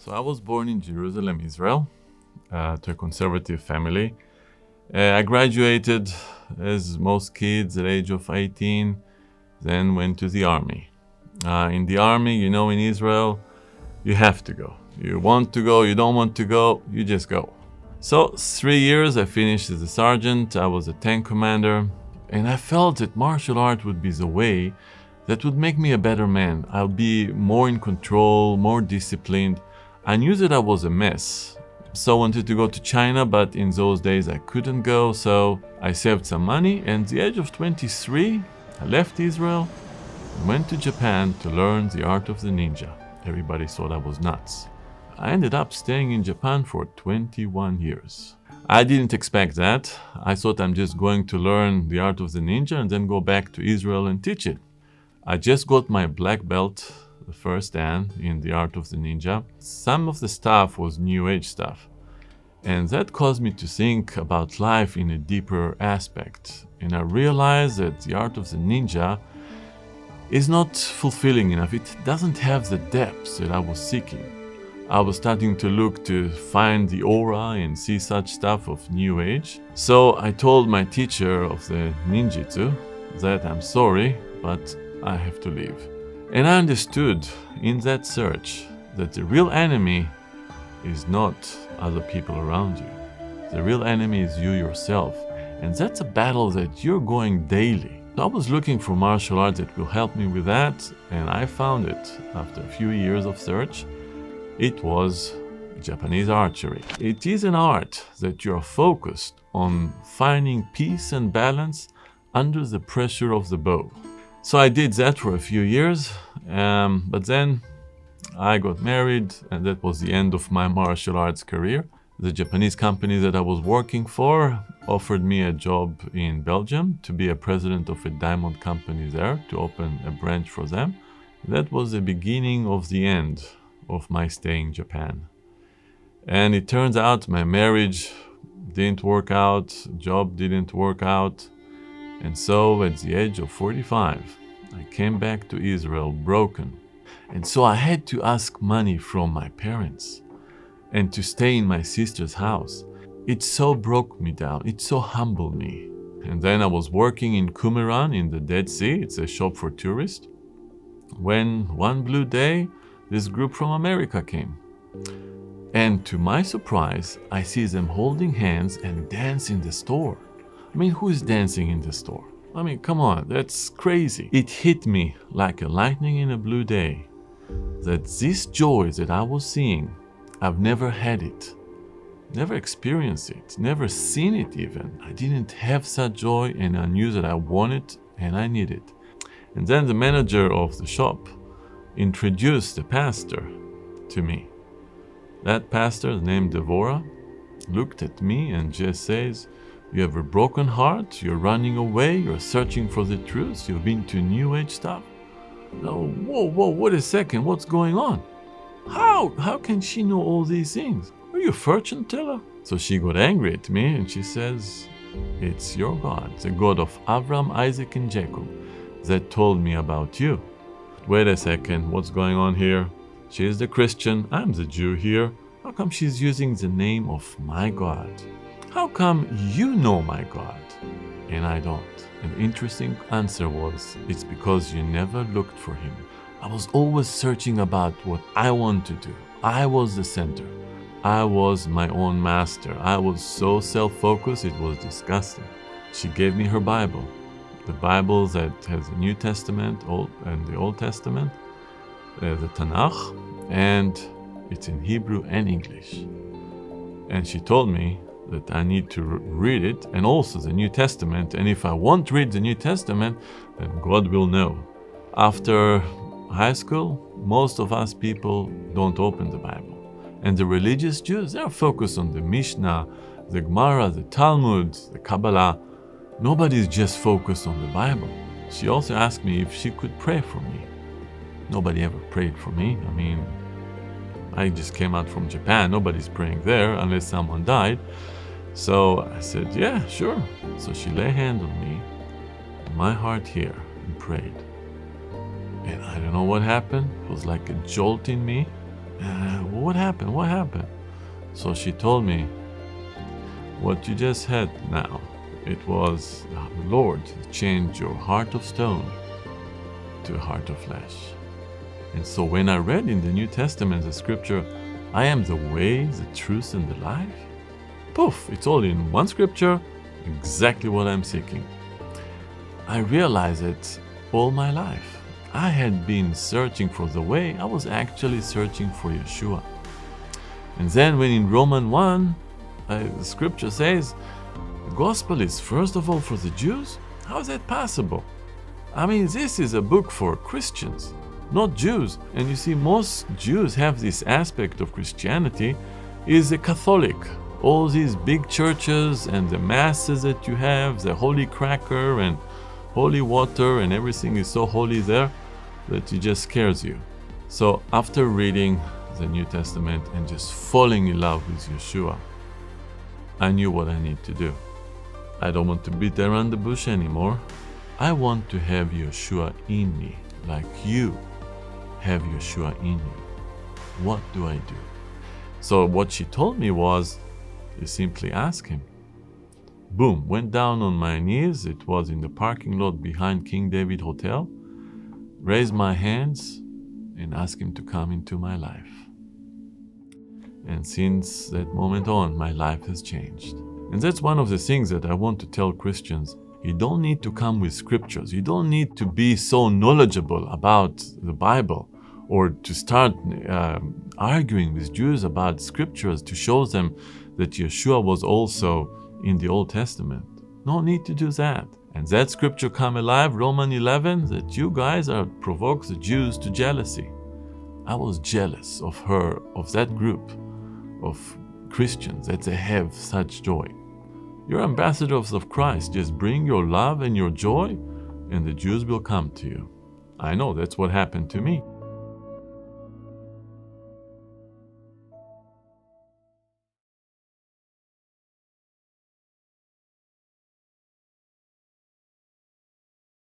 So I was born in Jerusalem, Israel, to a conservative family. I graduated, as most kids, at the age of 18, then went to the army. In the army, in Israel, you have to go. You want to go, you don't want to go, you just go. So 3 years I finished as a sergeant, I was a tank commander, and I felt that martial art would be the way that would make me a better man. I'll be more in control, more disciplined. I knew that I was a mess. So I wanted to go to China, but in those days I couldn't go, so I saved some money, and at the age of 23, I left Israel and went to Japan to learn the art of the ninja. Everybody thought I was nuts. I ended up staying in Japan for 21 years. I didn't expect that. I thought I'm just going to learn the art of the ninja and then go back to Israel and teach it. I just got my black belt, the first dan, in the art of the ninja. Some of the stuff was new age stuff. And that caused me to think about life in a deeper aspect. And I realized that the art of the ninja is not fulfilling enough. It doesn't have the depths that I was seeking. I was starting to look to find the aura and see such stuff of new age. So I told my teacher of the ninjutsu that I'm sorry, but I have to leave. And I understood in that search that the real enemy is not other people around you. The real enemy is you yourself. And that's a battle that you're going daily. I was looking for martial arts that will help me with that, and I found it after a few years of search. It was Japanese archery. It is an art that you are focused on finding peace and balance under the pressure of the bow. So I did that for a few years, but then I got married, and that was the end of my martial arts career. The Japanese company that I was working for offered me a job in Belgium to be a president of a diamond company there, to open a branch for them. That was the beginning of the end of my stay in Japan. And it turns out my marriage didn't work out, job didn't work out. And so at the age of 45, I came back to Israel broken. And so I had to ask money from my parents and to stay in my sister's house. It so broke me down, it so humbled me. And then I was working in Qumran in the Dead Sea, it's a shop for tourists, when one blue day, this group from America came. And to my surprise, I see them holding hands and dance in the store. I mean, who is dancing in the store? I mean, come on, that's crazy. It hit me like a lightning in a blue day that this joy that I was seeing, I've never had it, never experienced it, never seen it even. I didn't have such joy, and I knew that I wanted and I needed it. And then the manager of the shop introduced the pastor to me. That pastor, named Devorah, looked at me and just says, "You have a broken heart, you're running away, you're searching for the truth, you've been to new age stuff." No, whoa, wait a second, what's going on? How can she know all these things? Are you a fortune teller? So she got angry at me and she says, "It's your God, the God of Abraham, Isaac, and Jacob, that told me about you." Wait a second, what's going on here? She's the Christian, I'm the Jew here. How come she's using the name of my God? How come you know my God and I don't? An interesting answer was, it's because you never looked for him. I was always searching about what I want to do. I was the center. I was my own master. I was so self-focused, it was disgusting. She gave me her Bible. The Bible that has the New Testament and the Old Testament, the Tanakh, and it's in Hebrew and English. And she told me that I need to read it, and also the New Testament, and if I won't read the New Testament, then God will know. After high school, most of us people don't open the Bible. And the religious Jews, they're focused on the Mishnah, the Gemara, the Talmud, the Kabbalah. Nobody's just focused on the Bible. She also asked me if she could pray for me. Nobody ever prayed for me. I mean, I just came out from Japan. Nobody's praying there unless someone died. So I said, yeah, sure. So she lay a hand on me, my heart here, and prayed. And I don't know what happened. It was like a jolt in me. what happened? What happened? So she told me, what you just had now, it was the Lord changed your heart of stone to a heart of flesh. And so when I read in the New Testament the scripture, I am the way, the truth, and the life, poof, it's all in one scripture, exactly what I'm seeking. I realized that all my life I had been searching for the way. I was actually searching for Yeshua. And then when in Romans 1, the scripture says, the gospel is first of all for the Jews? How is that possible? I mean, this is a book for Christians, not Jews. And you see, most Jews have this aspect of Christianity is a Catholic. All these big churches and the masses that you have, the holy cracker and holy water and everything is so holy there that it just scares you. So after reading the New Testament and just falling in love with Yeshua, I knew what I need to do. I don't want to beat around the bush anymore. I want to have Yeshua in me, like you have Yeshua in you. What do I do? So what she told me was, you simply ask him. Boom, went down on my knees. It was in the parking lot behind King David Hotel. Raised my hands and asked him to come into my life. And since that moment on, my life has changed. And that's one of the things that I want to tell Christians. You don't need to come with scriptures. You don't need to be so knowledgeable about the Bible or to start arguing with Jews about scriptures to show them that Yeshua was also in the Old Testament. No need to do that. And that scripture come alive, Romans 11, that you guys are provokes the Jews to jealousy. I was jealous of her, of that group of Christians that they have such joy. You're ambassadors of Christ. Just bring your love and your joy, and the Jews will come to you. I know that's what happened to me.